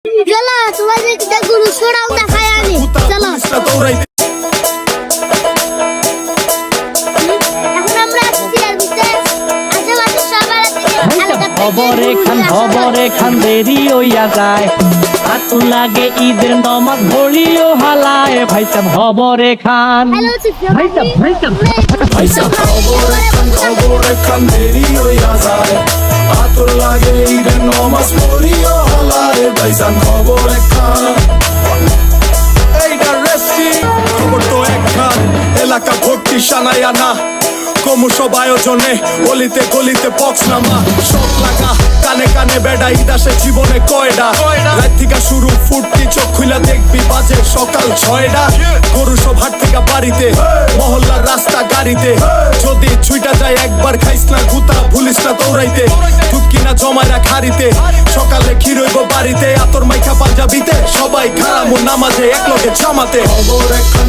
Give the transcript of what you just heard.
চলো তোমাদের গুরু ছোড়াও দেখাই আমি চলো এখন আমরা সিরিয়াল দিতে আশেপাশে সবার খবরে খান দেরি হইয়া যায় আতুল লাগে ঈদের নমাজ ঘড়িও হালায় ভাইসাব খবরে খান হ্যালো ভাইসাব খবরে খান দেরি হইয়া যায় আতুল লাগে ঈদের নমাজ ঘড়িও হালায় ভাইসাব খবরে খান এইটা রেস্টি খবর তো একখান এলাকা ভর্তি সানায়া না ক্রমশ আয়োজনে গলিতে গলিতে বক্স নামা শখ লাগা কানে কানে বেড়া ঈদ আসে জীবনে কয়ডা রাত থেকে শুরু ফুটতি চোখ খুলা দেখবি বাজে সকাল 6টা গরু সব হাট থেকে বাড়িতে মহল্লার রাস্তা গাড়িতে যদি ছুইটা যায় একবার খাইস না গুতা ভুলিস না দৌড়াইতে দুধ কিনা জমায় রাখ হাড়িতে সকালে ক্ষীর হইব বাড়িতে আতর মাইখা পাঞ্জাবিতে সবাই খারামো নামাজে একলগে জামাতে খবর এখন